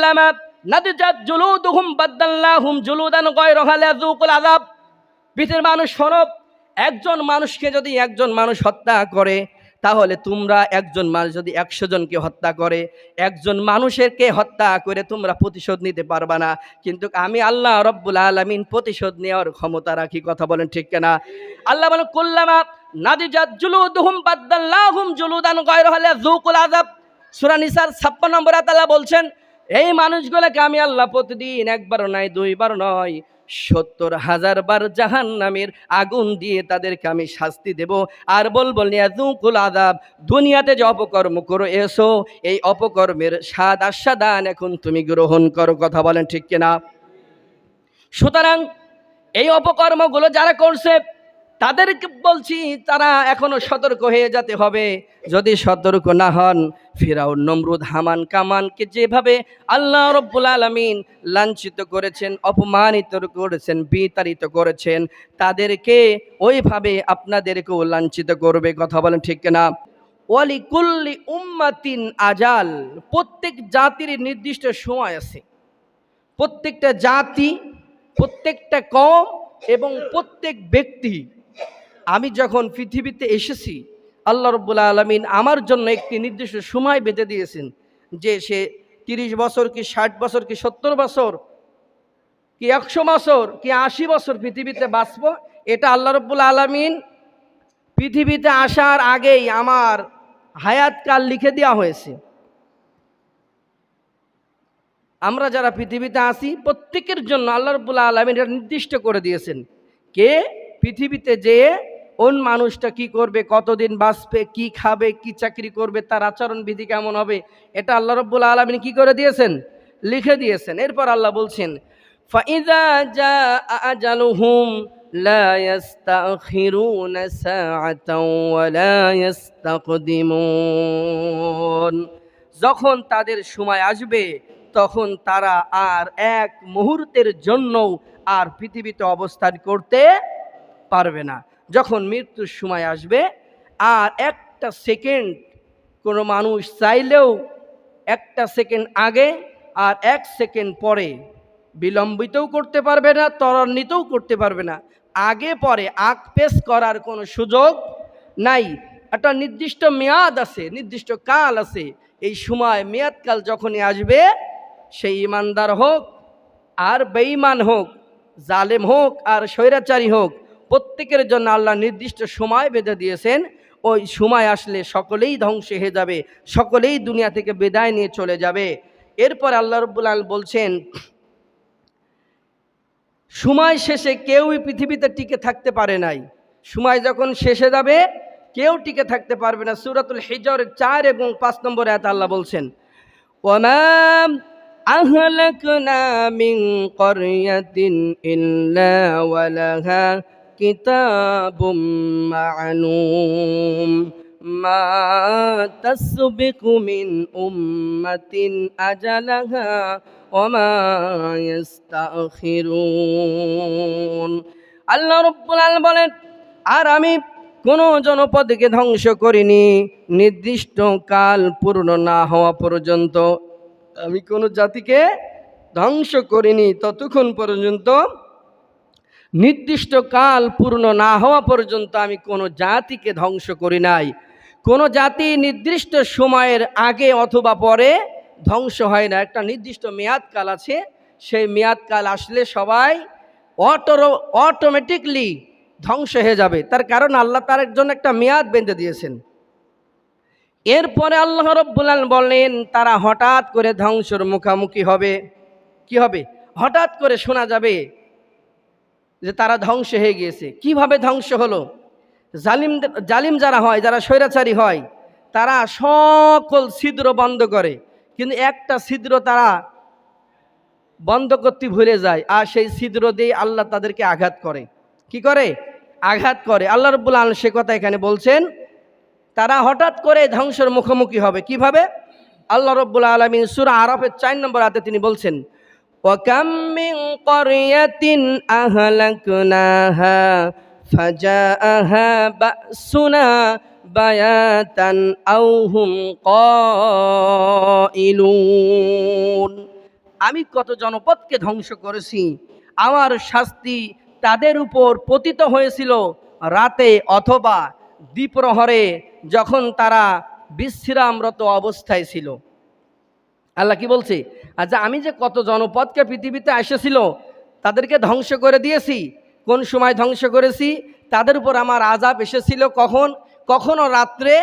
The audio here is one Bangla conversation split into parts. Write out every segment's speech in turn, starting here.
কুল্লামা নাদিজাত জুলুদুহুম বাদদাল্লাহুম জুলুদান গায়রাহা লিয়াযুকুল আযাব। পৃথিবীর মানুষ শোনো, একজন মানুষকে যদি একজন মানুষ হত্যা করে, তাহলে তোমরা একজন মানুষ যদি 100 জনকে হত্যা করে, একজন মানুষেরকে হত্যা করে তোমরা প্রতিশোধ নিতে পারবা না, কিন্তু আমি আল্লাহ রব্বুল আলামিন প্রতিশোধ নেওয়ার ক্ষমতা রাখি। কথা বলেন ঠিক কিনা? আল্লাহ বলেন কুল্লামা নাদিজাত জুলুদুহুম বাদদাল্লাহুম জুলুদান গায়রাহা লিয়াযুকুল আযাব। সূরা নিসার 56 নম্বর আয়াতে আল্লাহ বলছেন, এই মানুষগুলোকে আমি আল্লাহ প্রতিদিন একবার নয়, দুইবার নয়, 70,000 বার জাহান্নামের আগুন দিয়ে তাদেরকে আমি শাস্তি দেব। আর বলবো লিয়াযুকুল আযাব, দুনিয়াতে যে অপকর্ম করে এসো, এই অপকর্মের স্বাদ আস্বাদান এখন তুমি গ্রহণ করো। কথা বলেন ঠিক কিনা? সুতরাং এই অপকর্মগুলো যারা করছে তাদেরকে বলছি, তারা এখনো সতর্ক হয়ে যেতে হবে। যদি সতর্ক না হন, ফিরাউন, নমরুদ, হামান, কামানকে যেভাবে আল্লাহ রব্বুল আলামিন লাঞ্ছিত করেছেন, অপমানিত করেছেন, বিতাড়িত করেছেন, তাদেরকে ওইভাবে আপনাদেরকেও লাঞ্ছিত করবে। কথা বলেন ঠিক কিনা? ওয়ালিকুল্লি উম্মাতিন আজাল, প্রত্যেক জাতির নির্দিষ্ট সময় আছে। প্রত্যেকটা জাতি, প্রত্যেকটা কওম এবং প্রত্যেক ব্যক্তি, আমি যখন পৃথিবীতে এসেছি, আল্লাহ রাব্বুল আলামিন আমার জন্য একটি নির্দিষ্ট সময় বেঁধে দিয়েছেন, যে সে 30 বছর কি 60 বছর কি 70 বছর কি 100 বছর কি 80 বছর পৃথিবীতে বাঁচব। এটা আল্লাহ রাব্বুল আলামিন পৃথিবীতে আসার আগেই আমার হায়াতকাল লিখে দেওয়া হয়েছে। আমরা যারা পৃথিবীতে আসি প্রত্যেকের জন্য আল্লাহ রাব্বুল আলামিন এটা নির্দিষ্ট করে দিয়েছেন, কে পৃথিবীতে যেয়ে কোন মানুষটা কি করবে, কতদিন বাঁচবে, কি খাবে, কি চাকরি করবে, তার আচরণ বিধি কেমন হবে, এটা আল্লাহ রাব্বুল আলামিন কি করে দিয়েছেন? লিখে দিয়েছেন। এরপর আল্লাহ বলছেন, ফাইযা জাআ আজালুহুম লা ইস্তাখিরুনা সাআতাও ওয়া লা ইস্তাকদিমুন। যখন তাদের সময় আসবে, তখন তারা আর এক মুহূর্তের জন্য আর পৃথিবীতে অবস্থান করতে পারবে না। যখন মৃত্যুর সময় আসবে, আর একটা সেকেন্ড কোনো মানুষ চাইলেও একটা সেকেন্ড আগে আর 1 সেকেন্ড পরে বিলম্বিতও করতে পারবে না, ত্বরান্বিতও করতে পারবে না। আগে পরে আকপেশ করার কোনো সুযোগ নাই। একটা নির্দিষ্ট মেয়াদ আছে, নির্দিষ্ট কাল আছে। এই সময় মেয়াদকাল যখনই আসবে, সেই ইমানদার হোক আর বেঈমান হোক, জালেম হোক আর স্বৈরাচারী হোক, প্রত্যেকের জন্য আল্লাহ নির্দিষ্ট সময় বেঁধে দিয়েছেন। ওই সময় আসলে সকলেই ধ্বংস হয়ে যাবে, সকলেই দুনিয়া থেকে বিদায় নিয়ে চলে যাবে। এরপর আল্লাহ রাব্বুল আলামিন বলছেন, সময় শেষে কেউই পৃথিবীতে টিকে থাকতে পারে নাই। সময় যখন শেষে যাবে, কেউ টিকে থাকতে পারবে না। সূরাতুল হিজর 4 এবং 5 নম্বর আয়াতে আল্লাহ বলছেন, ওয়ামা আহলাকনা মিন ক্বরয়াতিন ইল্লা ওয়ালাহা কিতাবুম মা'লুম মা তাসবিকু মিন উম্মাতিন আজালাহা ওয়ামা ইস্তাখিরুন। আল্লাহ রাব্বুল আলামিন বলেন, আর আমি কোন জনপদকে ধ্বংস করিনি নির্দিষ্ট কাল পূর্ণ না হওয়া পর্যন্ত। আমি কোন জাতিকে ধ্বংস করিনি ততক্ষণ পর্যন্ত, নির্দিষ্ট কাল পূর্ণ না হওয়া পর্যন্ত আমি কোন জাতিকে ধ্বংস করি নাই। কোন জাতি নির্দিষ্ট সময়ের আগে অথবা পরে ধ্বংস হয় না। একটা নির্দিষ্ট মেয়াদকাল আছে, সেই মেয়াদকাল আসলে সবাই অটোমেটিকলি ধ্বংস হয়ে যাবে। তার কারণ আল্লাহ তার জন্য একটা মেয়াদ বেঁধে দিয়েছেন। এরপরে আল্লাহ রাব্বুল আলামিন বলেন, তারা হঠাৎ করে ধ্বংসের মুখোমুখি হবে। কি হবে? হঠাৎ করে শোনা যাবে যে তারা ধ্বংস হয়ে গিয়েছে। কিভাবে ধ্বংস হলো? জালিম যারা হয়, যারা স্বৈরাচারী হয়, তারা সকল ছিদ্র বন্ধ করে, কিন্তু একটা ছিদ্র তারা বন্ধ করতে ভুলে যায়, আর সেই ছিদ্র দিয়ে আল্লাহ তাদেরকে আঘাত করে। কি করে? আঘাত করে। আল্লাহ রাব্বুল আলামিন সে কথা এখানে বলছেন, তারা হঠাৎ করে ধ্বংসের মুখোমুখি হবে। কিভাবে? আল্লাহ রাব্বুল আলামিন সূরা আরাফের 4 নম্বর আয়াতে তিনি বলছেন, ওয়াকাম মিন ক্বরয়াতিন আহলাকনাহা ফাজাআহা বাসুনা বায়াতান আও হুম কাইলুন। আমি কত জনপদকে ধ্বংস করেছি, আমার শাস্তি তাদের উপর পতিত হয়েছিল রাতে অথবা দ্বিপ্রহরে, যখন তারা বিশ্রামরত অবস্থায় ছিল। আল্লাহ কি বলছে? আচ্ছা, আমি যে কত জনপদকে পৃথিবীতে এসেছিল তাদেরকে ধ্বংস করে দিয়েছি। কোন সময় ধ্বংস করেছি? তাদের উপর আমার আযাব এসেছিল কখন? কখনো রাত্রে,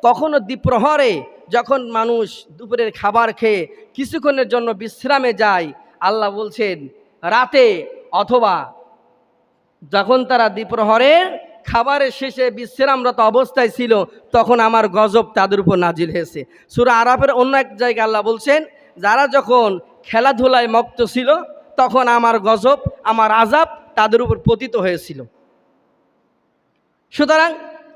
কখনো দ্বিপ্রহরে, যখন মানুষ দুপুরের খাবার খেয়ে কিছুক্ষণের জন্য বিশ্রামে যায়। আল্লাহ বলছেন রাতে, অথবা যখন তারা দ্বিপ্রহরের খাবারের শেষে বিশ্রামরত অবস্থায় ছিল, তখন আমার গজব তাদের উপর নাজিল হয়েছে। সূরা আরাফের অন্য এক জায়গায় আল্লাহ বলছেন, যারা যখন খেলাধুলায় মত্ত ছিল তখন আমার গজব, আমার আযাব তাদের উপর পতিত হয়েছিল। সুতরাং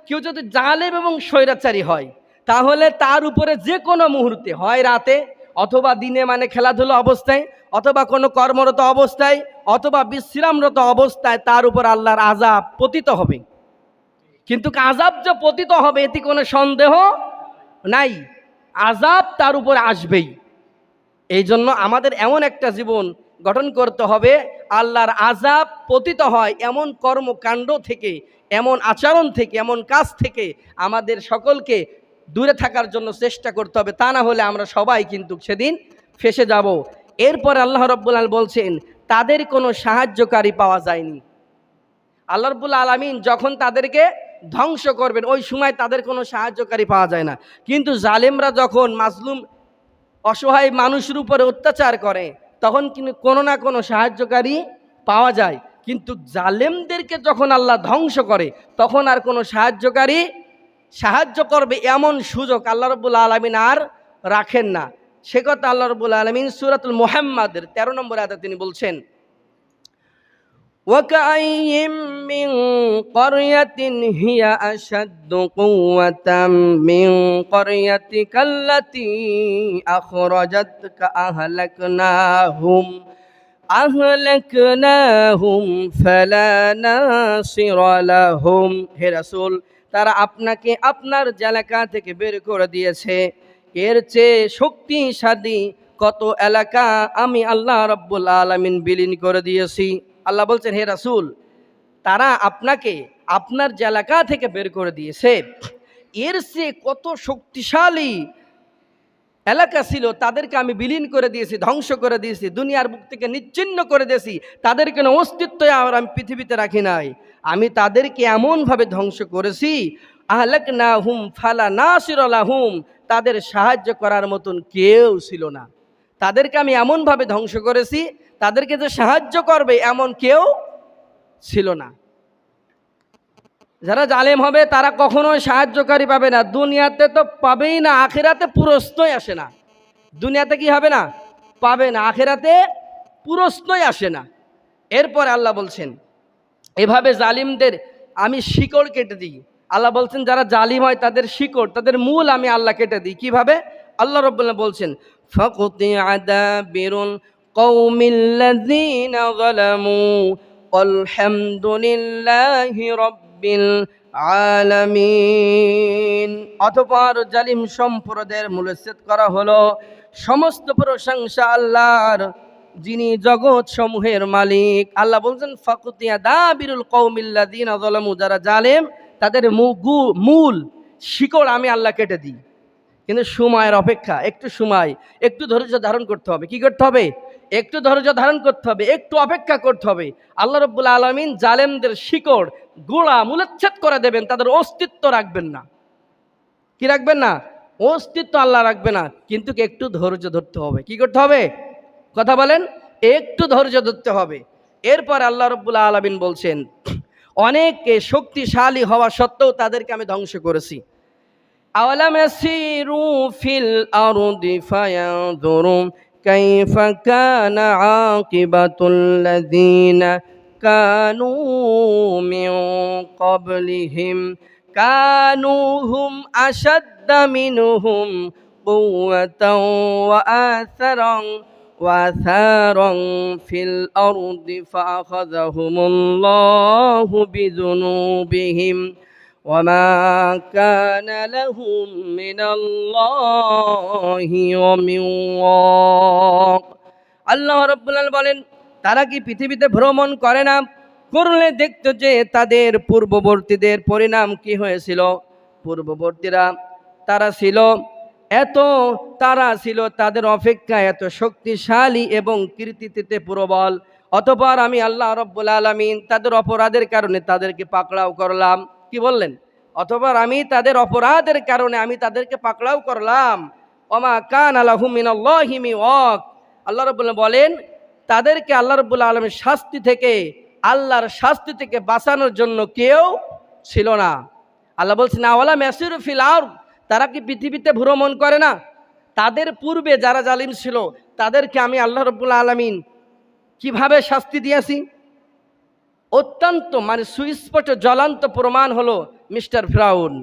কেউ যদি জালেম এবং স্বৈরাচারী হয়, তাহলে তার উপরে যে কোনো মুহূর্তে, হয় রাতে অথবা দিনে, মানে খেলাধুলা অবস্থায়, অথবা কোনো কর্মরত অবস্থায়, অথবা বিশ্রামরত অবস্থায় তার উপর আল্লাহর আযাব পতিত হবে। কিন্তু আযাব যে পতিত হবে এতে কোনো সন্দেহ নাই, আযাব তার উপরে আসবেই। এই জন্য আমাদের এমন একটা জীবন গঠন করতে হবে, আল্লাহর আযাব পতিত হয় এমন কর্মকাণ্ড থেকে, এমন আচরণ থেকে, এমন কাজ থেকে আমাদের সকলকে দূরে থাকার জন্য চেষ্টা করতে হবে। তা না হলে আমরা সবাই কিন্তু সেদিন ফেঁসে যাব। এরপর আল্লাহ রাব্বুল আলামিন বলছেন, তাদের কোনো সাহায্যকারী পাওয়া যায়নি। আল্লাহ রাব্বুল আলামিন যখন তাদেরকে ধ্বংস করবেন, ওই সময় তাদের কোনো সাহায্যকারী পাওয়া যায় না। কিন্তু জালেমরা যখন মাজলুম অসহায় মানুষের উপরে অত্যাচার করে, তখন কিন্তু কোনো না কোনো সাহায্যকারী পাওয়া যায়। কিন্তু জালেমদেরকে যখন আল্লাহ ধ্বংস করে, তখন আর কোনো সাহায্যকারী সাহায্য করবে এমন সুযোগ আল্লাহ রাব্বুল আলামিন আর রাখেন না। সে কথা আল্লাহ রাব্বুল আলামিন সূরাতুল মুহাম্মাদের 13 নম্বর আয়াতে তিনি বলছেন, وَكَأَيِّن مِّن قَرْيَةٍ هِيَ أَشَدُّ قُوَّةً مِّن قَرْيَتِكَ الَّتِي أَخْرَجَتْكَ أَهْلَكْنَاهُمْ فَلَا نَاصِرَ لَهُمْ। হে রাসূল, তারা আপনাকে আপনার এলাকা থেকে বের করে দিয়েছে, এর চেয়ে শক্তিশালী কত এলাকা আমি আল্লাহ রাব্বুল আলামিন বিলীন করে দিয়েছি। আল্লাহ বলছেন, হে রাসূল, তারা আপনাকে আপনার এলাকা থেকে বের করে দিয়েছে, এর চেয়ে কত শক্তিশালী এলাকা ছিল তাদেরকে আমি বিলীন করে দিয়েছি, ধ্বংস করে দিয়েছি, দুনিয়ার বুক থেকে নিচ্ছিন্ন করে দিয়েছি, তাদের কোনো অস্তিত্ব আর আমি পৃথিবীতে রাখি নাই। আমি তাদেরকে এমনভাবে ধ্বংস করেছি, আহলাকনাহুম ফালা নাসিরা লাহুম, তাদের সাহায্য করার মতন কেউ ছিল না। তাদেরকে আমি এমনভাবে ধ্বংস করেছি, তাদেরকে যে সাহায্য করবে এমন কেউ ছিল না। যারা জালেম হবে তারা কখনোই সাহায্যকারী পাবে না, দুনিয়াতে তো পাবেই না, আখিরাতে প্রশ্নই আসে না। দুনিয়াতে কি হবে না? পাবে না, আখিরাতে প্রশ্নই আসে না। এরপরে আল্লাহ বলছেন, এভাবে জালিমদের আমি শিকড় কেটে দিই। আল্লাহ বলছেন যারা জালিম হয় তাদের শিকড়, তাদের মূল আমি আল্লাহ কেটে দিই। কিভাবে? আল্লাহ রাব্বুল আলামিন বলছেন, ফাকুতিআ দাবিরুল কওমিল্লাযীনা যালামু আলহামদুলিল্লাহি রাব্বিল আলামিন। অতঃপর জালিম সম্প্রদায়ের মূলচ্ছেদ করা হলো। সমস্ত প্রশংসা আল্লাহর, যিনি জগৎ সমূহের মালিক। আল্লাহ বলছেন, ফাকুতিয়া দাবিরুল কওমিল্লাযীনা যালামু, যারা জালেম তাদের মূল শিকড় আমি আল্লাহ কেটে দিই। কিন্তু সময়ের অপেক্ষা, একটু সময়, একটু ধৈর্য ধারণ করতে হবে। কি করতে হবে? একটু ধৈর্য ধারণ করতে হবে, একটু অপেক্ষা করতে হবে। আল্লাহ রাব্বুল আলামিন জালেমদের শিকড় গোড়া মূলচ্ছেদ করে দেবেন, তাদের অস্তিত্ব রাখবেন না। কি রাখবেন না? অস্তিত্ব আল্লাহ রাখবে না। কিন্তু একটু ধৈর্য ধরতে হবে। কি করতে হবে? কথা বলেন, একটু ধৈর্য ধরতে হবে। এরপর আল্লাহ রাব্বুল আলামিন বলছেন, অনেকে শক্তিশালী হওয়া সত্ত্বেও তাদেরকে আমি ধ্বংস করেছি। আওয়ালাম ইয়াসিরু ফিল আরদি ফায়ানজুরু কাইফা কানা আকিবাতুল লাযিনা কানু মিন ক্বাবলিহিম কানু হুম আশাদ্দা মিনহুম কুওয়াতাও ওয়া আসারান ফিল আরদি ফাআখাযাহুমুল্লাহু বিযুনুবিহিম وما كان لهم من الله ومن واق। আল্লাহ রাব্বুল আলামিন বলেন, তারা কি পৃথিবীতে ভ্রমণ করে না? করলে দেখতো যে তাদের পূর্ববর্তীদের পরিণাম কি হয়েছিল। পূর্ববর্তীরা তারা ছিল তাদের অপেক্ষা এত শক্তিশালী এবং কীর্তিতে প্রবল। অতঃপর আমি আল্লাহ রাব্বুল আলামিন তাদের অপরাধের কারণে তাদেরকে পাকড়াও করলাম। কি বললেন? অতঃপর আমি তাদের অপরাধের কারণে আমি তাদেরকে পাকড়াও করলাম। ওমা কানা লাহুম মিনাল্লাহি মিওয়াক। আল্লাহ রাব্বুল আলামিন বলেন, তাদেরকে আল্লাহ রাব্বুল আলামিন আল্লাহর শাস্তি থেকে বাঁচানোর জন্য কেউ ছিল না। আল্লাহ বলছেন, আওয়ালাম ইয়াসিরু ফিল আরদ, তারা কি পৃথিবীতে ভ্রমণ করে না? তাদের পূর্বে যারা জালিম ছিল তাদেরকে আমি আল্লাহ রাব্বুল আলামিন কিভাবে শাস্তি দিয়েছি। অত্যন্ত সুস্পষ্ট জ্বলন্ত প্রমাণ হলো মিস্টার ফিরাউন।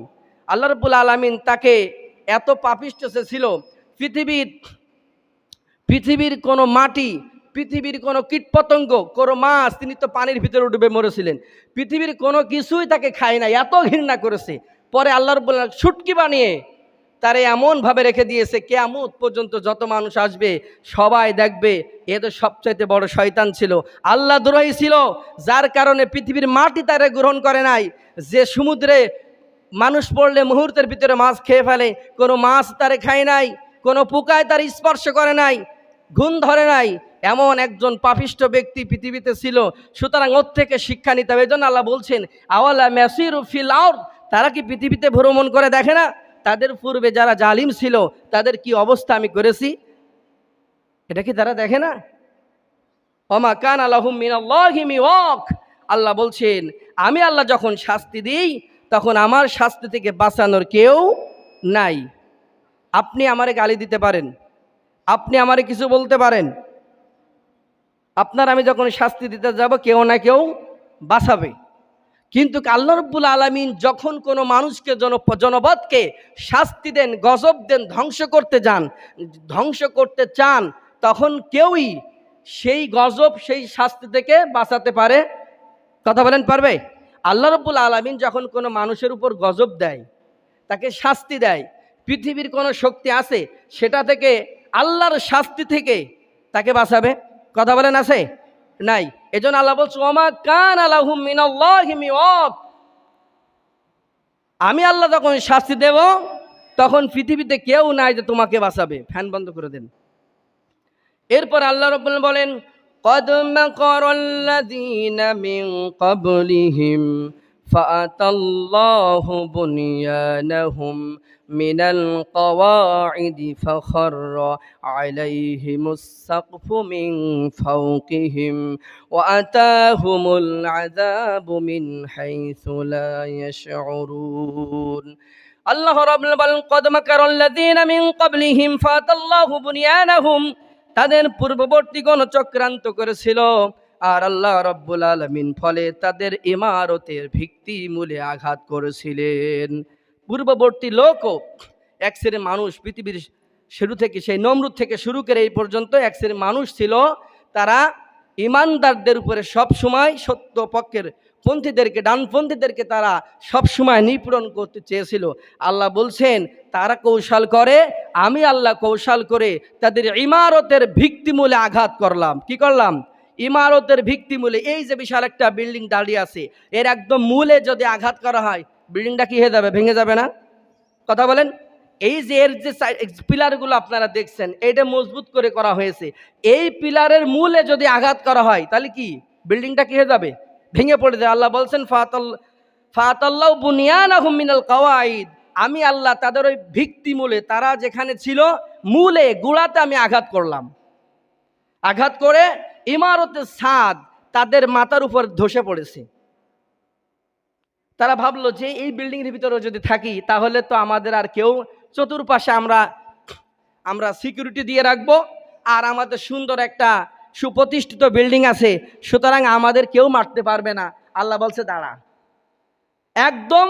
আল্লাহ রাব্বুল আলামিন তাকে এত পাপিষ্ঠ ছিল, পৃথিবীর কোনো মাটি, পৃথিবীর কোনো কীটপতঙ্গ, কোনো মাছ, তিনি তো পানির ভিতরে ডুবে মরেছিলেন, পৃথিবীর কোনো কিছুই তাকে খায় না, এত ঘৃণা করেছে। পরে আল্লাহ রাব্বুল আলামিন ছুটকি বানিয়ে তারে এমনভাবে রেখে দিয়েছে, কিয়ামত পর্যন্ত যত মানুষ আসবে সবাই দেখবে এ তো সবচাইতে বড় শয়তান ছিল, আল্লাহ দ্রোহী ছিল, যার কারণে পৃথিবীর মাটি তারে গ্রহণ করে নাই। যে সমুদ্রে মানুষ পড়লে মুহূর্তের ভিতরে মাছ খেয়ে ফেলে, কোনো মাছ তারে খায় নাই, কোনো পোকায় তার স্পর্শ করে নাই, ঘুণ ধরে নাই, এমন একজন পাপিষ্ঠ ব্যক্তি পৃথিবীতে ছিল। সুতরাং ওর থেকে শিক্ষা নিতে হবে। এজন্য আল্লাহ বলছেন, আওয়ালাম ইয়াসিরু ফিল আরদ, তারা কি পৃথিবীতে ভ্রমণ করে দেখে না তাদের পূর্বে যারা জালিম ছিল তাদের কি অবস্থা আমি করেছি? এটা কি তারা দেখে না? ওমা কানা লাহুম মিনাল্লাহি মিওয়াক। আল্লাহ বলছেন, আমি আল্লাহ যখন শাস্তি দিই তখন আমার শাস্তি থেকে বাঁচানোর কেউ নাই। আপনি আমারে গালি দিতে পারেন, আপনি আমারে কিছু বলতে পারেন, আপনার আমি যখন শাস্তি দিতে যাব কেউ না কেউ বাঁচাবে। কিন্তু আল্লাহ রাব্বুল আলামিন যখন কোনো মানুষকে জনপদকে শাস্তি দেন, গজব দেন, ধ্বংস করতে চান, তখন কেউই সেই গজব, সেই শাস্তি থেকে বাঁচাতে পারে? কথা বলেন, পারবে? আল্লাহ রাব্বুল আলামিন যখন কোনো মানুষের উপর গজব দেয়, তাকে শাস্তি দেয়, পৃথিবীর কোনো শক্তি আছে সেটা থেকে, আল্লাহর শাস্তি থেকে তাকে বাঁচাবে? কথা বলেন, আছে? নাই। এজন্য আল্লাহ বলছে, ওমা কানা লাহুম মিনাল্লাহি মিওয়াক, আমি আল্লাহ যখন শাস্তি দেব তখন পৃথিবীতে কেউ নাই যে তোমাকে বাঁচাবে। ফ্যান বন্ধ করে দেন। এরপর আল্লাহ রাব্বুল আলামিন বলেন, কদ মাকারাল্লাযীনা মিন ক্বাবলিহিম ফাআতাল্লাহু বুনিয়ানাহুম মিনাল কওয়াইদি ফাখাররা আলাইহিমুস সাকফু মিন ফাওকিহিম ওয়া আতাহুমুল আযাবু মিন হাইসু লা ইয়াশউরুন। আল্লাহ রাব্বুল আলামিন বলেন, কদ মাকারাল্লাযীনা মিন ক্বাবলিহিম ফাআতাল্লাহু বুনিয়ানাহুম, তাদের পূর্ববর্তীগণ চক্রান্ত করেছিল, আর আল্লাহ রাব্বুল আলামিন ফলে তাদের ইমারতের ভিত্তিমূলে আঘাত করেছিলেন। পূর্ববর্তী লোকও এক শ্রেণীর মানুষ, পৃথিবীর শুরু থেকে, সেই নমরুদ থেকে শুরু করে এই পর্যন্ত এক শ্রেণীর মানুষ ছিল, তারা ইমানদারদের উপরে সবসময় সত্য পক্ষের পন্থীদেরকে, ডানপন্থীদেরকে তারা সবসময় নিপীড়ন করতে চেয়েছিল। আল্লাহ বলছেন, তারা কৌশল করে, আমি আল্লাহ কৌশল করে তাদের ইমারতের ভিত্তিমূলে আঘাত করলাম। কি করলাম? ইমারতের ভিত্তিমূলে। এই যে বিশাল একটা বিল্ডিং দাঁড়িয়ে আছে, এর একদম মূলে যদি আঘাত করা হয় বিল্ডিংটা কি হয়ে যাবে? ভেঙে যাবে না? কথা বলেন। এই যে এর যে পিলারগুলো আপনারা দেখছেন, এটা মজবুত করে করা হয়েছে, এই পিলারের মূলে যদি আঘাত করা হয় তাহলে কি বিল্ডিংটা কি হয়ে যাবে? ভেঙে পড়ে যায়। আল্লাহ বলছেন, ফাতাল্লাহু বুনিয়ানাহুম মিনাল কওয়াইদ, আমি আল্লাহ তাদের ওই ভিত্তিমূলে, তারা যেখানে ছিল মূলে, গোড়াতে আমি আঘাত করলাম। আঘাত করে ইমারতের ছাদ তাদের মাথার উপর ধসে পড়েছে। তারা ভাবলো যে এই বিল্ডিংয়ের ভিতরে যদি থাকি তাহলে তো আমাদের আর কেউ, চতুর্পাশে আমরা সিকিউরিটি দিয়ে রাখবো, আর আমাদের সুন্দর একটা সুপ্রতিষ্ঠিত বিল্ডিং আছে, সুতরাং আমাদের কেউ মারতে পারবে না। আল্লাহ বলছে, দাঁড়া। একদম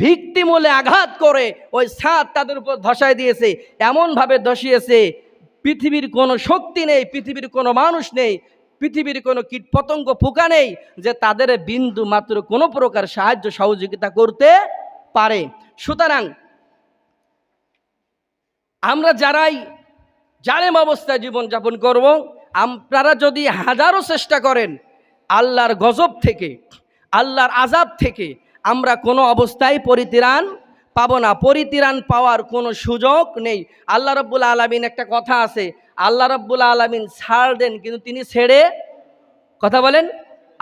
ভিত্তিমূলে আঘাত করে ওই ছাদ তাদের উপর ধসায় দিয়েছে, এমনভাবে ধসিয়েছে পৃথিবীর কোনো শক্তি নেই, পৃথিবীর কোনো মানুষ নেই, পৃথিবীর কোনো কীটপতঙ্গ পোকা নেই যে তাদের বিন্দু মাত্র কোনো প্রকার সাহায্য সহযোগিতা করতে পারে। সুতরাং আমরা যারাই জালেম অবস্থায় জীবনযাপন করব, আপনারা যদি হাজারো চেষ্টা করেন, আল্লাহর গজব থেকে, আল্লাহর আযাব থেকে আমরা কোনো অবস্থায় পরিত্রাণ পাবো না। পরিত্রাণ পাওয়ার কোনো সুযোগ নেই। আল্লাহ রাব্বুল আলামিন, একটা কথা আছে, আল্লাহ রাব্বুল আলামিন ছাড় দেন কিন্তু তিনি ছেড়ে, কথা বলেন,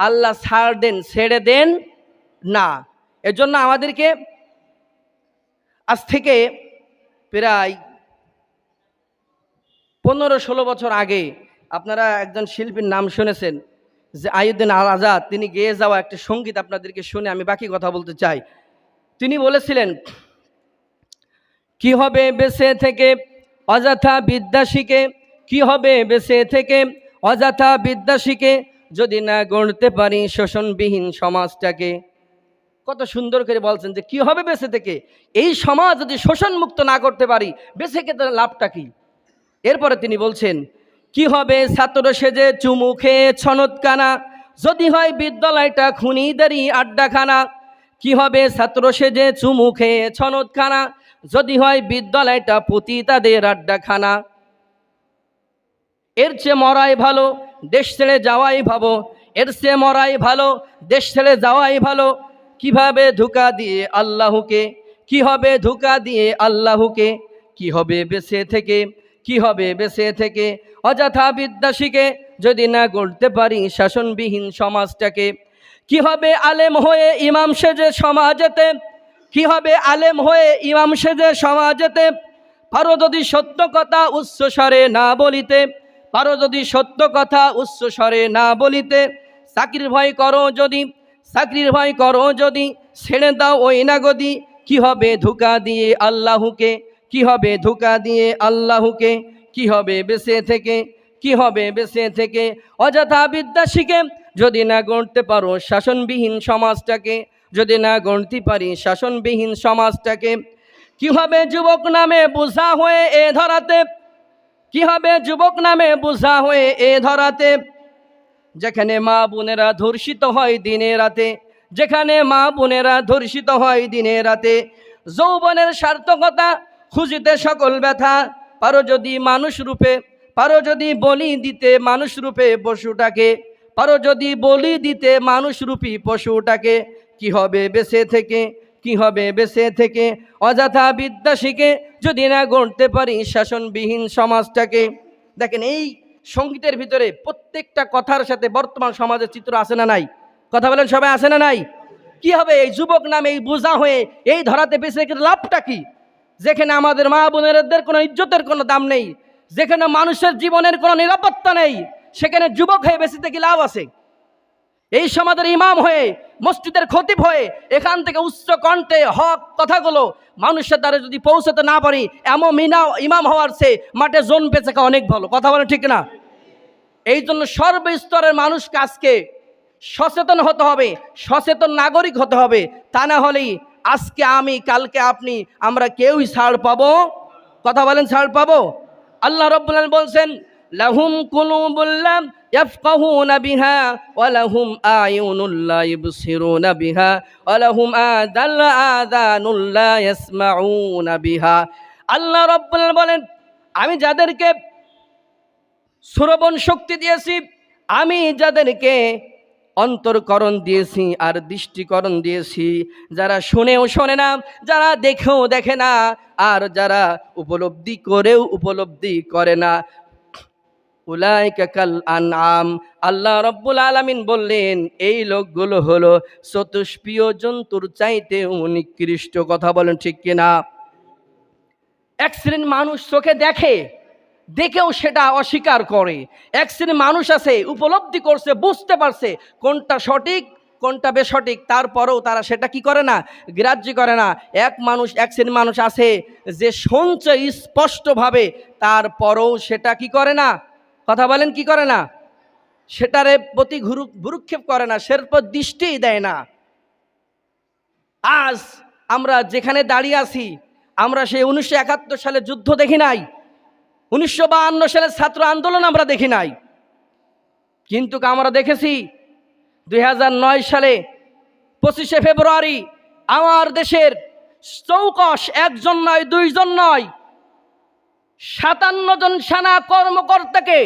আল্লাহ ছাড় দেন, ছেড়ে দেন না। এজন্য আমাদেরকে আজ থেকে প্রায় 15-16 বছর আগে আপনারা একজন শিল্পীর নাম শুনেছেন যে আইয়ুদ্দিন আল আজাদ, তিনি গেয়ে যাওয়া একটা সঙ্গীত আপনাদেরকে শুনে আমি বাকি কথা বলতে চাই। তিনি বলেছিলেন, কি হবে বেঁচে থেকে অযথা বিদ্যা শিখে, কি হবে বেঁচে থেকে অযথা বিদ্যা শিখে, যদি না গড়তে পারি শোষণবিহীন সমাজটাকে। কত সুন্দর করে বলছেন যে কি হবে বেঁচে থেকে, এই সমাজ যদি শোষণ মুক্ত না করতে পারি বেঁচে থেকে লাভটা কি। এরপরে তিনি বলছেন, কি হবে ছাত্র সেজে চুমু খেয়ে ছনৎকানা, যদি হয় বিদ্যালয়টা খুনিদেরই আড্ডাখানা। কি হবে ছাত্র সেজে চুমু খেয়ে ছনৎখানা, যদি হয় বিদ্যালয়টা পতিতাদের আড্ডাখানা। এর চেয়ে মরাই ভালো দেশ ছেড়ে যাওয়াই ভালো, এর চেয়ে মরাই ভালো দেশ ছেড়ে যাওয়াই ভালো। কিভাবে ধোঁকা দিয়ে আল্লাহকে, কি হবে ধোঁকা দিয়ে আল্লাহকে, কি হবে বেঁচে থেকে, কি হবে বেঁচে থেকে অযথা বিদ্যা শিখে, যদি না গড়তে পারি শাসনবিহীন সমাজটাকে। কি হবে আলেম হয়ে ইমাম সেজে সমাজেতে, কি হবে আলেম হয়ে ইমাম সেজে সমাজেতে, পারো যদি সত্য কথা উচ্চ স্বরে না বলিতে, পারো যদি সত্য কথা উচ্চ স্বরে না বলিতে। চাকরির ভয় করো যদি, চাকরির ভয় করো যদি, ছেড়ে দাও ওই না গদি। কি হবে ধোঁকা দিয়ে আল্লাহকে, কি হবে ধোঁকা দিয়ে আল্লাহকে, কি হবে বেঁচে থেকে, কি হবে বেঁচে থেকে অযথা বিদ্যা শিখে, যদি না গড়তে পারো শাসনবিহীন সমাজটাকে, যদি না গড়তে পারি শাসনবিহীন সমাজটাকে। কি হবে যুবক নামে বোঝা হয়ে এ ধরাতে, কি হবে যুবক নামে বোঝা হয়ে এ ধরাতে, যেখানে মা বোনেরা ধর্ষিত হয় দিনে রাতে, যেখানে মা বোনেরা ধর্ষিত হয় দিনে রাতে। যৌবনের সার্থকতা খুঁজিতে সকল ব্যথা, পারো যদি মানুষ রূপে, পারো যদি বলি দিতে মানুষ রূপে পশুটাকে, পারো যদি বলি দিতে মানুষ রূপী পশুটাকে। কি হবে বেঁচে থেকে, কি হবে বেঁচে থেকে অযথা বিদ্যা শিখে, যদি না গড়তে পারি শাসনবিহীন সমাজটাকে। দেখেন এই সঙ্গীতের ভিতরে প্রত্যেকটা কথার সাথে বর্তমান সমাজের চিত্র আছে না নাই? কথা বলেন সবাই, আছে না নাই? কি হবে এই যুবক নামে এই বোঝা হয়ে এই ধরাতে বেঁচে থেকে লাভটা কি? যেখানে আমাদের মা বোনেরদের কোনো ইজ্জতের কোনো দাম নেই, যেখানে মানুষের জীবনের কোনো নিরাপত্তা নেই, সেখানে যুবক হয়ে বেঁচে থেকে লাভ আছে? এই সমাজের ইমাম হয়ে, মসজিদের খতিব হয়ে এখান থেকে উচ্চ কণ্ঠে হক কথাগুলো মানুষের দ্বারা যদি পৌঁছাতে না পারি, এমন ইমাম হওয়ার চেয়ে মাঠে জোন বেঁচে খাওয়া অনেক ভালো। কথা বলে ঠিক না? এই জন্য সর্বস্তরের মানুষকে আজকে সচেতন হতে হবে, সচেতন নাগরিক হতে হবে। তা না হলেই আজকে আমি, কালকে আপনি, আমরা কেউই ছাড় পাবো। কথা বলেন, ছাড় পাবো? আল্লাহ রাব্বুল আলামিন বলছেন, লাহুম কুলুবুল লা ইয়াফকাহুনা বিহা ওয়া লাহুম আয়ুনুল লা ইবসিরুনা বিহা ওয়া লাহুম আযানুল লা ইয়াসমাউনা বিহা। আল্লাহ রাব্বুল আলামিন বলেন, আমি যাদেরকে শ্রবণ শক্তি দিয়েছি, আমি যাদেরকে অন্তরকরণ দিয়েছি আর দৃষ্টিকরণ দিয়েছি, যারা শুনেও শোনে না, যারা দেখেও দেখে না, আর যারা উপলব্ধি করেও উপলব্ধি করে না, উলাইকা কাল আনআম। আল্লাহ রাব্বুল আলামিন বললেন এই লোকগুলো হলো চতুষ্পীয় জন্তুর চাইতেও নিকৃষ্ট। কথা বলেন ঠিক কিনা? এক শ্রেণীর মানুষ চোখে দেখে, দেখেও সেটা অস্বীকার করে। এক শ্রেণীর মানুষ আছে উপলব্ধি করছে, বুঝতে পারছে কোনটা সঠিক কোনটা বেসঠিক, তারপরেও তারা সেটা কি করে না, গ্রাহ্য করে না। এক শ্রেণীর মানুষ আছে যে শুনছে স্পষ্টভাবে, তারপরেও সেটা কি করে না, কথা বলেন কি করে না, সেটারে প্রতি ভুরুক্ষেপ করে না, সের উপর দৃষ্টিই দেয় না। আজ আমরা যেখানে দাঁড়িয়ে আছি, আমরা সেই 1971 সালে যুদ্ধ দেখি নাই, 1952 সালের ছাত্র আন্দোলন আমরা দেখি নাই, কিন্তু আমরা দেখেছি 2009 সালে 25শে ফেব্রুয়ারি আমার দেশের চৌকস একজন নয়, দুইজন নয়, 57 জন সেনা কর্মকর্তাকে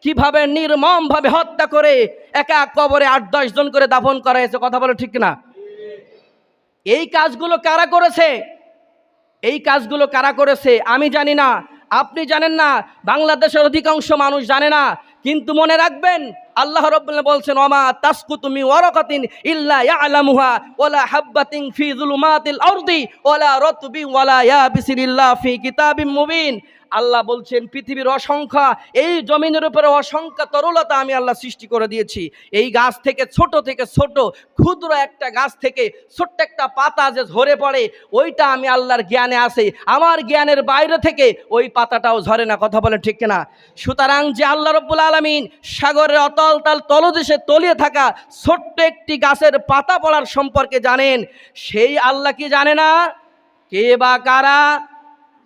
কিভাবে নির্মমভাবে হত্যা করে একা কবরে 8-10 জন করে দাফন করা হয়েছে। কথা বলে ঠিক না? এই কাজগুলো কারা করেছে? এই কাজগুলো কারা করেছে আমি জানি না, আপনি জানেন না, বাংলাদেশের অধিকাংশ মানুষ জানে না। কিন্তু মনে রাখবেন, আল্লাহ রাব্বুল বলছেন, ওমা তাসকুতু মিন ওয়ারাকাতিন ইল্লা ইয়ালামুহা ওয়ালা হাববাতিন ফি যুলুমাতিল আরদি ওয়ালা রাতবি ওয়ালা ইয়াবিসিন ইল্লা ফি কিতাবিম মুবিন। আল্লাহ বলছেন, পৃথিবীর অসংখ্য, এই জমিনের উপরে অসংখ্য তরলতা আমি আল্লাহ সৃষ্টি করে দিয়েছি। এই গাছ থেকে ছোট ক্ষুদ্র একটা গাছ থেকে ছোট্ট একটা পাতা যে ঝরে পড়ে, ওইটা আমি আল্লাহর জ্ঞানে আছে, আমার জ্ঞানের বাইরে থেকে ওই পাতাটাও ঝরে না। কথা বলে ঠিক না? সুতরাং যে আল্লাহ রাব্বুল আলামিন সাগরের অতল তলদেশে তলিয়ে থাকা ছোট্ট একটি গাছের পাতা পড়ার সম্পর্কে জানেন, সেই আল্লাহ কি জানে না? কে বা কারা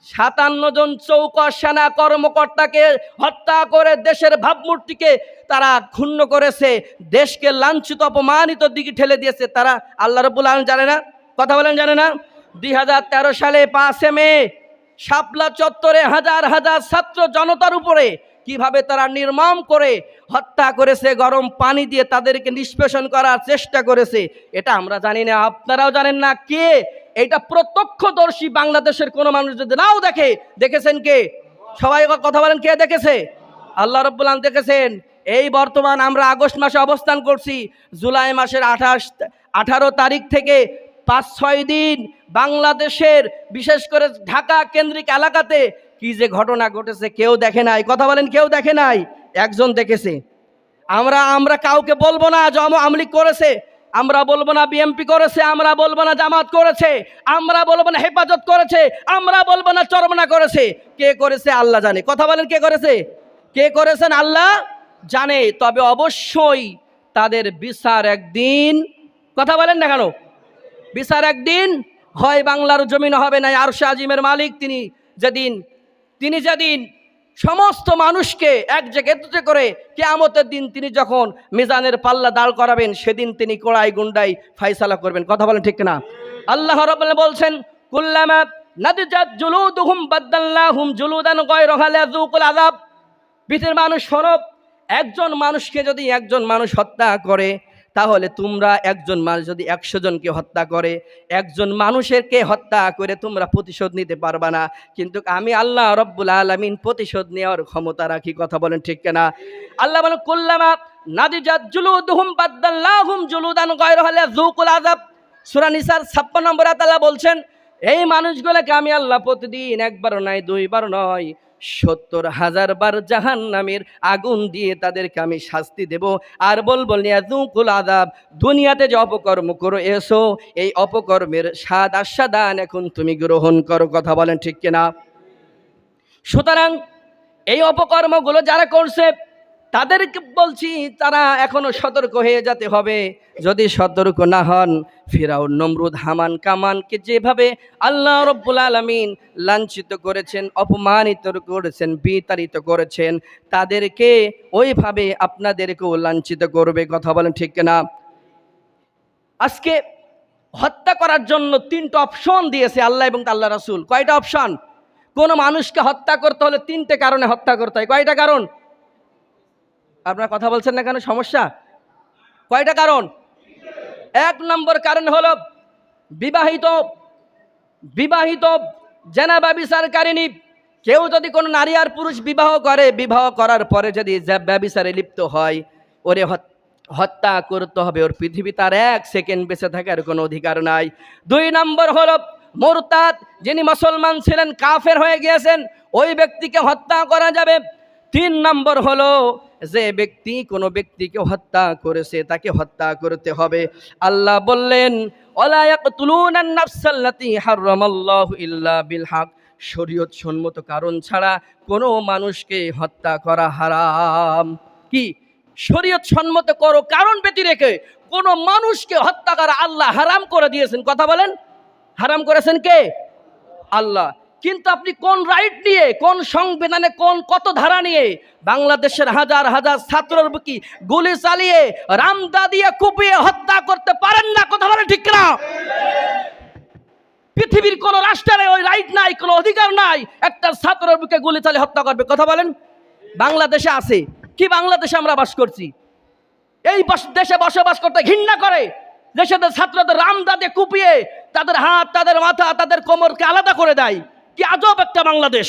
57 জন চৌকস সেনা কর্মকর্তাকে হত্যা করে দেশের ভাবমূর্তিকে তারা ক্ষুণ্ণ করেছে, দেশকে লাঞ্ছিত অপমানিত দিকে ঠেলে দিয়েছে, তারা আল্লাহ রাব্বুল আলামিন জানে না? কথা বলেন, জানে না? 2013 সালে 5 মে শাপলা চত্বরে হাজার হাজার ছাত্র জনতার উপরে কিভাবে তারা নির্মম করে হত্যা করেছে, গরম পানি দিয়ে তাদেরকে নিষ্পেষণ করার চেষ্টা করেছে, এটা আমরা জানি না, আপনারাও জানেন না। কে এটা প্রত্যক্ষদর্শী? বাংলাদেশের কোনো মানুষ যদি নাও দেখে, দেখেছেন কে? সবাই কথা বলেন, কে দেখেছে? আল্লাহ রাব্বুল আলামিন দেখেছেন। এই বর্তমান আমরা আগস্ট মাসে অবস্থান করছি, জুলাই মাসের 18 তারিখ থেকে 5-6 দিন বাংলাদেশের বিশেষ করে ঢাকা কেন্দ্রিক এলাকাতে কি যে ঘটনা ঘটেছে কেউ দেখে নাই। কথা বলেন, কেউ দেখে নাই? একজন দেখেছে। আমরা কাউকে বলবো না যে আওয়ামী লীগ করেছে, আমরা বলবো না বিএনপি করেছে, আমরা বলবো না জামাত করেছে, আমরা বলবো না হেফাজত করেছে, আমরা বলবো না চরমনা করেছে। কে করেছে আল্লাহ জানে। কথা বলেন, কে করেছে? কে করেছেন আল্লাহ জানে। তবে অবশ্যই তাদের বিচার একদিন, কথা বলেন না কেন, বিচার একদিন হয় বাংলার জমিন হবে না। আরশে আজিমের মালিক তিনি যেদিন সমস্ত মানুষকে এক জায়গায় করে কিয়ামতের দিন তিনি যখন মিজানের পাল্লা দাঁড় করাবেন, সেদিন তিনি কোড়াই গুন্ডাই ফায়সালা করবেন। কথা বলেন ঠিক না? আল্লাহ রাব্বুল বলছেন, কুল্লামা নাদজাত জুলুদুহুম বাদদাল্লাহুম জুলুদান গায়রাহা লিয়াযুকুল আযাব। পৃথিবীর মানুষ শোনো, একজন মানুষকে যদি একজন মানুষ হত্যা করে, তাহলে তোমরা একজন মানুষ যদি 100 জনকে হত্যা করে, একজন মানুষেরকে হত্যা করে তোমরা প্রতিশোধ নিতে পারবা না, কিন্তু আমি আল্লাহ রাব্বুল আলামিন প্রতিশোধ নেওয়ার ক্ষমতা রাখি। কথা বলেন ঠিক না? আল্লাহ বলেন, কুল্লামা নাদিজাত জুলুদুহুম বাদদাল্লাহুম জুলুদান গায়রাহা লিয়াযুকুল আযাব। সূরা নিসার 56 নম্বর আয়াত আল্লাহ বলছেন, এই মানুষগুলোকে আমি আল্লাহ প্রতিদিন একবার নয়, 2 বার নয়, 70,000 বার জাহান্নামের আগুন দিয়ে তাদেরকে আমি শাস্তি দেব। আর বলবো লিয়াযুকুল আযাব, দুনিয়াতে যে অপকর্ম করে এসো, এই অপকর্মের স্বাদ আস্বাদান এখন তুমি গ্রহণ করো। কথা বলেন ঠিক কিনা? সুতরাং এই অপকর্মগুলো যারা করছে তাদেরকে বলছি, তারা এখনো সতর্ক হয়ে যেতে হবে। যদি সতর্ক না হন, ফিরাউন, নমরুদ, হামান, কামানকে যেভাবে আল্লাহ রাব্বুল আলামিন লাঞ্ছিত করেছেন, অপমানিত করেছেন, বিতাড়িত করেছেন, তাদেরকে ওইভাবে আপনাদেরকেও লাঞ্ছিত করবে। কথা বলেন ঠিক না? আজকে হত্যা করার জন্য 3টা অপশন দিয়েছে আল্লাহ এবং আল্লাহ রাসূল। কয়টা অপশন? কোনো মানুষকে হত্যা করতে হলে 3টে কারণে হত্যা করতে হয়। কয়টা কারণ? আপনারা কথা বলছেন না কেন? সমস্যা? কয়টা কারণ? 1 নম্বর কারণ হলো বিবাহিত জেনাবা বিচারকারিনী। কেউ যদি কোনো নারী আর পুরুষ বিবাহ করে, বিবাহ করার পরে যদি ব্যভিচারে লিপ্ত হয়, ওরে হত্যা করতে হবে। ওর পৃথিবী তার 1 সেকেন্ড বেঁচে থাকার কোনো অধিকার নাই। 2 নম্বর হলো মুরতাদ, যিনি মুসলমান ছিলেন কাফের হয়ে গিয়েছেন, ওই ব্যক্তিকে হত্যা করা যাবে। 3 নম্বর হলো যে ব্যক্তি কোনো ব্যক্তিকে হত্যা করেছে তাকে হত্যা করতে হবে। আল্লাহ বললেন, ওয়ালা ইয়াকতুলুনান নাফসাল্লাতী হারামাল্লাহু ইল্লা বিল হক, শরীয়ত সম্মত কারণ ছাড়া কোনো মানুষকে হত্যা করা হারাম। কি? শরীয়ত সম্মত করো কারণ ব্যতি রেখে কোনো মানুষকে হত্যা করা আল্লাহ হারাম করে দিয়েছেন। কথা বলেন, হারাম করেছেন কে? আল্লাহ। কিন্তু আপনি কোন রাইট নিয়ে, কোন সংবিধানে, কত ধারা নিয়ে বাংলাদেশের হাজার হাজার ছাত্রের বুকি গুলি চালিয়ে, রামদা দিয়ে কুপিয়ে হত্যা করতে পারেন না? কথা বলেন ঠিক না? পৃথিবীর কোন রাষ্ট্রের ওই রাইট নাই, কোনো অধিকার নাই একটা ছাত্রের বুকে গুলি চালিয়ে হত্যা করবে। কথা বলেন? বাংলাদেশে আছে। কি বাংলাদেশে আমরা বাস করছি? এই দেশে বসবাস করতে ঘৃণা করে, দেশের ছাত্রদের রামদাদে কুপিয়ে তাদের হাত, তাদের মাথা, তাদের কোমরকে আলাদা করে দেয়। কি আজব একটা বাংলাদেশ,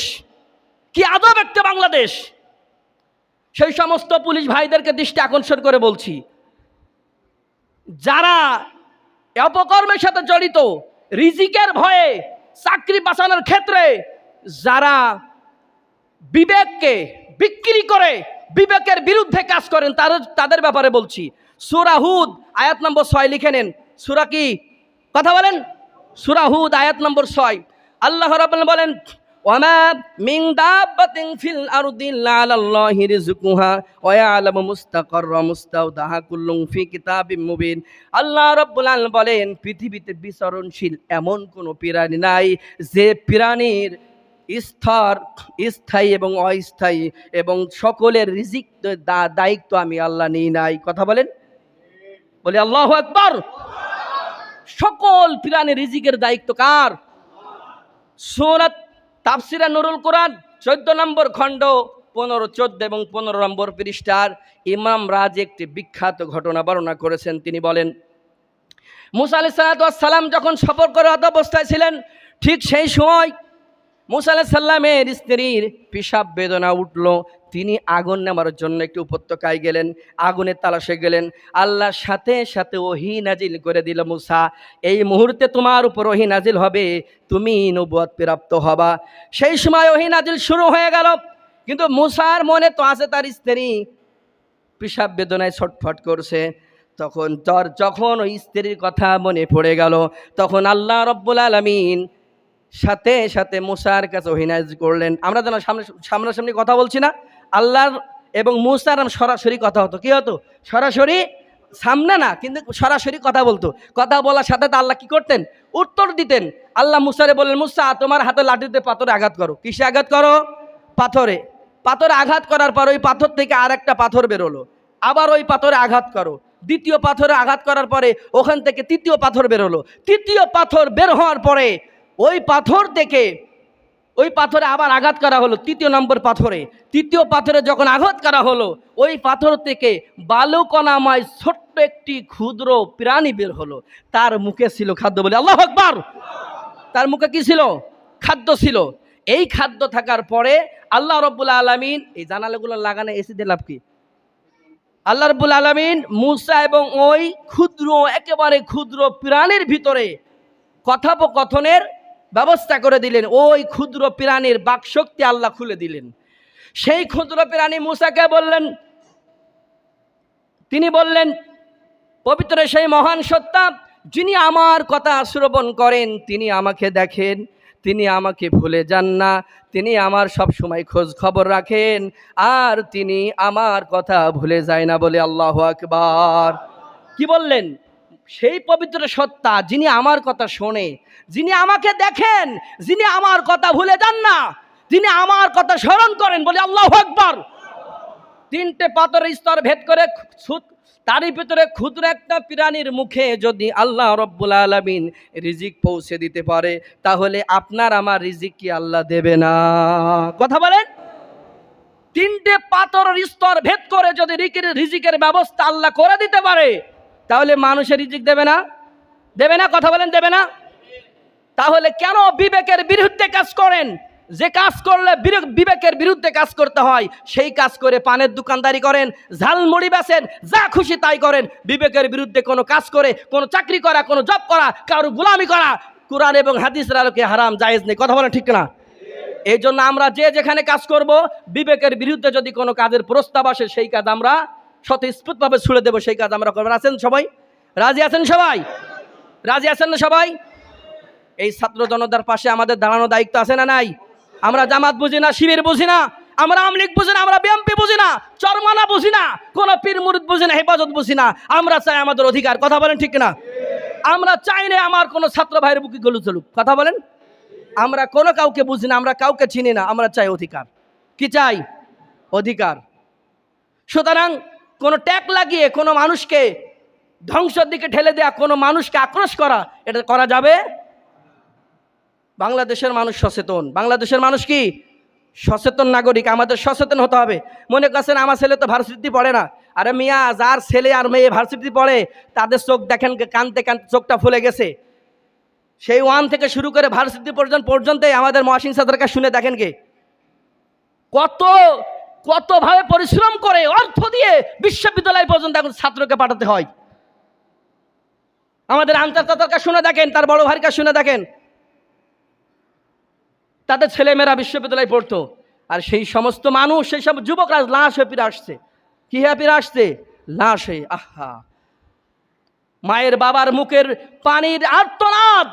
কি আজব একটা বাংলাদেশ। সেই সমস্ত পুলিশ ভাইদেরকে দৃষ্টি আকর্ষণ করে বলছি, যারা অপকর্মের সাথে জড়িত, রিজিকের ভয়ে চাকরি বাঁচানোর ক্ষেত্রে যারা বিবেককে বিক্রি করে বিবেকের বিরুদ্ধে কাজ করেন, তাদের ব্যাপারে বলছি। সূরা হুদ আয়াত নম্বর 6 লিখে নেন। সূরা কি? কথা বলেন। সূরা হুদ আয়াত নম্বর 6 আল্লাহ রাব্বুল আলামিন বলেন, ওয়ামা মিন দাব্বাতিন ফিল আরদি ইল্লা আলাল্লাহি রিজকুহা ওয়া ইয়ালামু মুস্তাকাররা মুস্তাওদাহা কুল্লুন ফি কিতাবিম মুবিন। আল্লাহ রাব্বুল আলামিন বলেন, পৃথিবীতে বিচরণশীল এমন কোনো প্রাণী নাই যে প্রাণীর স্তর স্থায়ী এবং অস্থায়ী এবং সকলের রিজিক দায়িত্ব আমি আল্লাহ নিই নাই। কথা বলেন, বলে আল্লাহু আকবার। সকল প্রাণীর রিজিকের দায়িত্ব কার? সূরাত তাফসিরে নুরুল কোরআন 14 নম্বর খণ্ড 15, 14 এবং 15 নম্বর পৃষ্ঠার ইমাম রাজি একটি বিখ্যাত ঘটনা বর্ণনা করেছেন। তিনি বলেন, মুসা আলাইহিস সালাম যখন সফর করে অবস্থায় ছিলেন, ঠিক সেই সময় মুসা আলাইহিস সালামের স্ত্রীর পেশাব বেদনা উঠল। তিনি আগুন নেওয়ার জন্য একটি উপত্যকায় গেলেন, আগুনের তালাশে গেলেন। আল্লাহর সাথে সাথে ওহী নাজিল করে দিল, মুসা এই মুহূর্তে তোমার উপর ওহী নাজিল হবে, তুমি নবুয়ত প্রাপ্ত হবা। সেই সময় ওহী নাজিল শুরু হয়ে গেল, কিন্তু মুসার মনে তো আছে তার স্ত্রী পেশাব বেদনায় ছটফট করছে। যখন ওই স্ত্রীর কথা মনে পড়ে গেল, তখন আল্লাহ রাব্বুল আলামিন সাথে সাথে মুসার কাছে ওহী নাজিল করলেন। আমরা যেন সামনাসামনি কথা বলছি না, আল্লাহর এবং মুসার সরাসরি কথা হতো। কি হতো? সরাসরি, সামনে না, কিন্তু সরাসরি কথা বলতো। কথা বলার সাথে আল্লাহ কি করতেন? উত্তর দিতেন। আল্লাহ মুসারে বললেন, মুসা তোমার হাতে লাঠিতে পাথরে আঘাত করো। কিসে আঘাত করো? পাথরে। পাথরে আঘাত করার পর ওই পাথর থেকে আর একটা পাথর বেরোলো। আবার ওই পাথরে আঘাত করো। দ্বিতীয় পাথরে আঘাত করার পরে ওখান থেকে তৃতীয় পাথর বেরোলো। তৃতীয় পাথর বের হওয়ার পরে ওই পাথর থেকে ওই পাথরে আবার আঘাত করা হলো। তৃতীয় নম্বর পাথরে, তৃতীয় পাথরে যখন আঘাত করা হলো, ওই পাথর থেকে বালুকণাময় ছোট্ট একটি ক্ষুদ্র প্রাণী বের হলো। তার মুখে ছিল খাদ্য। বলে আল্লাহু আকবার। তার মুখে কি ছিল? খাদ্য ছিল। এই খাদ্য থাকার পরে আল্লাহ রাব্বুল আলামিন, এই জানালাগুলো লাগানো এসি দিয়ে লাভ কি? আল্লাহ রাব্বুল আলামিন মুসা এবং ওই ক্ষুদ্র, একেবারে ক্ষুদ্র প্রাণীর ভিতরে কথোপকথনের ব্যবস্থা করে দিলেন। ওই ক্ষুদ্র প্রাণীর বাকশক্তি আল্লাহ খুলে দিলেন। সেই ক্ষুদ্র প্রাণী মুসাকে বললেন, তিনি বললেন, পবিত্র সেই মহান সত্তা যিনি আমার কথা শ্রবণ করেন, তিনি আমাকে দেখেন, তিনি আমাকে ভুলে যান না, তিনি আমার সব সময় খোঁজ খবর রাখেন, আর তিনি আমার কথা ভুলে যায় না। বলে আল্লাহু আকবার। কি বললেন? সেই পবিত্র সত্তা যিনি আমার কথা শোনে, যিনি আমাকে দেখেন, যিনি আমার কথা ভুলে যান না, যিনি আমার কথা স্মরণ করেন। বলে আল্লাহু আকবার। 3টে পাথরের স্তর ভেদ করে তারই ভিতরে ক্ষুদ্র একটা প্রাণীর মুখে যদি আল্লাহ রাব্বুল আলামিন রিজিক পৌঁছে দিতে পারে, তাহলে আপনার আমার রিজিক কি আল্লাহ দেবে না? কথা বলেন। 3টে পাথরের স্তর ভেদ করে যদি রিজিকের ব্যবস্থা আল্লাহ করে দিতে পারে, তাহলে মানুষের রিজিক দেবে না? দেবে না? কথা বলেন, দেবে না? তাহলে কেন বিবেকের বিরুদ্ধে কাজ করেন? যে কাজ করলে বিবেকের বিরুদ্ধে কাজ করতে হয়, সেই কাজ করে পানের দোকানদারি করেন, ঝালমুড়ি বেচেন, যা খুশি তাই করেন। বিবেকের বিরুদ্ধে কোনো কাজ করে, কোনো চাকরি করা, কোনো জব করা, কারো গোলামি করা কোরআন এবং হাদিসের আলোকে হারাম, জায়েজ নেই। কথা বলেন, ঠিক না? এই জন্য আমরা যে যেখানে কাজ করব, বিবেকের বিরুদ্ধে যদি কোনো কাজের প্রস্তাব আসে, সেই কাজ আমরা স্বতঃস্ফূর্তভাবে ছুড়ে দেবো। সেই কাজ আমরা করবো। আছেন সবাই? রাজি আছেন সবাই? রাজি আছেন না সবাই? এই ছাত্র জনতার পাশে আমাদের দাঁড়ানো দায়িত্ব আছে না নাই? আমরা জামাত বুঝি না, শিবির বুঝি না, আমরা আওয়ামী লীগ বুঝি না, আমরা বিএনপি বুঝি না, চরমানা বুঝি না, কোন পীর মুরিদ বুঝি না, হেফাজত বুঝি না। আমরা চাই আমাদের অধিকার। কথা বলেন, ঠিক না? আমরা চাই না আমার কোনো ছাত্র ভাইয়ের বুকে গলু চলুক। কথা বলেন। আমরা কোনো কাউকে বুঝি না, আমরা কাউকে চিনি না, আমরা চাই অধিকার। কি চাই? অধিকার। সুতরাং কোনো ট্যাগ লাগিয়ে কোনো মানুষকে ধ্বংসের দিকে ঠেলে দেয়া, কোনো মানুষকে আক্রোশ করা, এটা করা যাবে? বাংলাদেশের মানুষ সচেতন। বাংলাদেশের মানুষ কি সচেতন নাগরিক, আমাদের সচেতন হতে হবে। মনে করছেন আমার ছেলে তো ভার্সিটি পড়ে না, আরে মিয়া, যার ছেলে আর মেয়ে ভার্সিটি পড়ে তাদের চোখ দেখেন, কানতে কানতে চোখটা ফুলে গেছে। সেই 1 থেকে শুরু করে ভার্সিটি পর্যন্তই আমাদের মহসিন স্যারের কাছে শুনে দেখেন কে কতভাবে পরিশ্রম করে অর্থ দিয়ে বিশ্ববিদ্যালয় পর্যন্ত এখন ছাত্রকে পাঠাতে হয়। আমাদের আনসার চাচার কাছে শুনে দেখেন, তার বড় ভাইয়ের কাছে শুনে দেখেন, তাদের ছেলেমেয়েরা বিশ্ববিদ্যালয়ে পড়তো। আর সেই সমস্ত মানুষ, সেই সব যুবকরা লাশ হয়ে ফিরে আসছে। কি হয়ে ফিরে আসছে? লাশ হয়ে। আহা, মায়ের বাবার মুখের পানির আর্তনাদ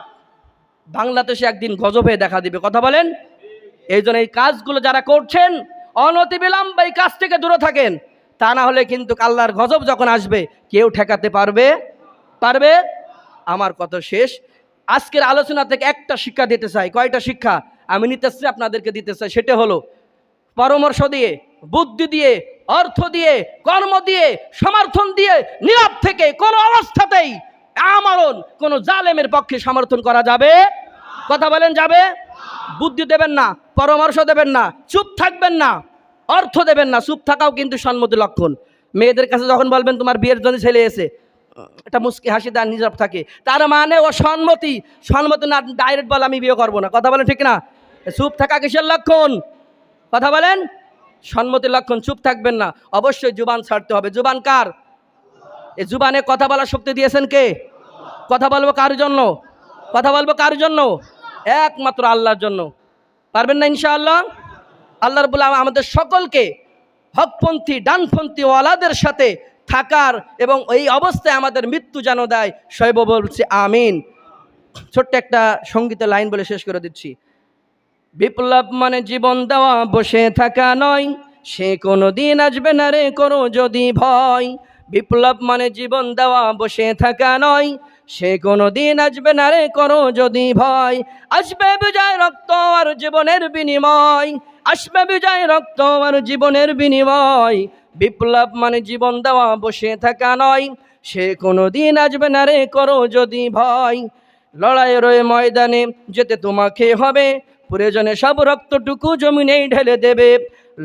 বাংলাদেশে একদিন গজব হয়ে দেখা দিবে। কথা বলেন। এই জন্য এই কাজগুলো যারা করছেন অনতিবিলম্বে এই কাজ থেকে দূরে থাকেন, তা না হলে কিন্তু আল্লাহর গজব যখন আসবে কেউ ঠেকাতে পারবে? আমার কথা শেষ। আজকের আলোচনা থেকে একটা শিক্ষা দিতে চাই। কয়টা শিক্ষা আমি নিতেছি আপনাদেরকে দিতে চাই? সেটা হলো পরামর্শ দিয়ে, বুদ্ধি দিয়ে, অর্থ দিয়ে, কর্ম দিয়ে, সমর্থন দিয়ে নীরব থেকে কোনো অবস্থাতেই আমরণ কোনো জালেমের পক্ষে সমর্থন করা যাবে? কথা বলেন, যাবে? বুদ্ধি দেবেন না, পরামর্শ দেবেন না, চুপ থাকবেন না, অর্থ দেবেন না। চুপ থাকাও কিন্তু সম্মতি লক্ষণ। মেয়েদের কাছে যখন বলবেন তোমার বিয়ের জন্য ছেলে এসে, এটা মুস্কি হাসি দেন, নীরব থাকে, তার মানে ও সম্মতি না, ডাইরেক্ট বলে আমি বিয়ে করবো না। কথা বলেন ঠিক না? চুপ থাকা কিসের লক্ষণ? কথা বলেন, সম্মতির লক্ষণ। চুপ থাকবেন না, অবশ্যই জুবান ছাড়তে হবে। জুবান কার? এই জুবানে কথা বলার শক্তি দিয়েছেন কে? কথা বলবো কার জন্য? একমাত্র আল্লাহর জন্য। পারবেন না ইনশাআল্লাহ? আল্লাহ রাব্বুল আলামিন আমাদের সকলকে হকপন্থী ডানপন্থী ওয়ালাদের সাথে থাকার এবং এই অবস্থায় আমাদের মৃত্যু যেন দেয়, শৈব বলছি আমিন। ছোট্ট একটা সঙ্গীতের লাইন বলে শেষ করে দিচ্ছি। বিপ্লব মানে জীবন দেওয়া, বসে থাকা নয়, সে কোনো দিন আসবে না রে করো যদি ভয়। বিপ্লব মানে জীবন দেওয়া, বসে থাকা নয়, সে কোনো দিন আসবে না রে করো যদি ভয়। আসবে বিজয় রক্ত আর জীবনের বিনিময়, আসবে বিজয় রক্ত আর জীবনের বিনিময়। বিপ্লব মানে জীবন দেওয়া, বসে থাকা নয়, সে কোনো দিন আসবে না রে করো যদি ভয়। লড়াইয়ের ওই ময়দানে যেতে তোমাকে হবে, প্রয়োজনে সব রক্তটুকু জমিনেই ঢেলে দেবে।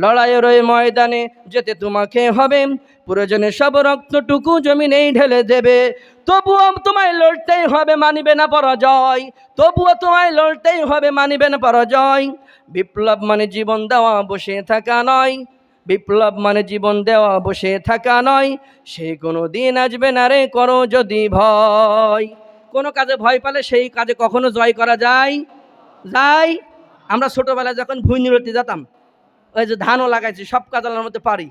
লড়াইয়ের ওই ময়দানে যেতে তোমাকে হবে, প্রয়োজনে সব রক্তটুকু জমিনেই ঢেলে দেবে। তবুও তোমায় লড়তেই হবে, মানিবে না পরাজয়। তবুও তোমায় লড়তেই হবে, মানিবে না পরাজয়। বিপ্লব মানে জীবন দেওয়া, বসে থাকা নয়, বিপ্লব মানে জীবন দেওয়া, বসে থাকা নয়, সে কোনো দিন আসবে না রে করো যদি ভয়। কোনো কাজে ভয় পেলে সেই কাজে কখনো জয় করা যায়? আমরা ছোটবেলায় যখন ভুইনিরতি যেতাম, ওই যে ধানও লাগাইছি, সব কাজ আল্লাহর মধ্যে পারি,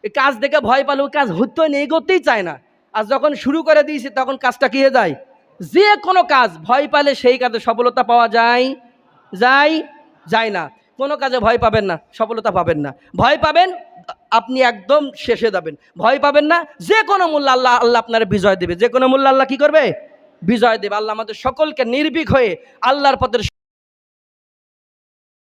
এই কাজ দেখে ভয় পেলে ওই কাজ হতেই নেই, এগোতেই চায় না। আর যখন শুরু করে দিয়েছি তখন কাজটা কি হয়ে যায়? যে কোনো কাজ ভয় পেলে সেই কাজে সফলতা পাওয়া যায় না। কোনো কাজে ভয় পাবেন না, সফলতা পাবেন না। ভয় পাবেন আপনি একদম শেষে যাবেন। ভয় পাবেন না, যে কোনো মূল্য আল্লাহ আপনার বিজয় দেবে। যে কোনো মূল্য আল্লাহ কি করবে? বিজয় দেবে। আল্লাহ আমাদের সকলকে নির্ভীক হয়ে আল্লাহর পথের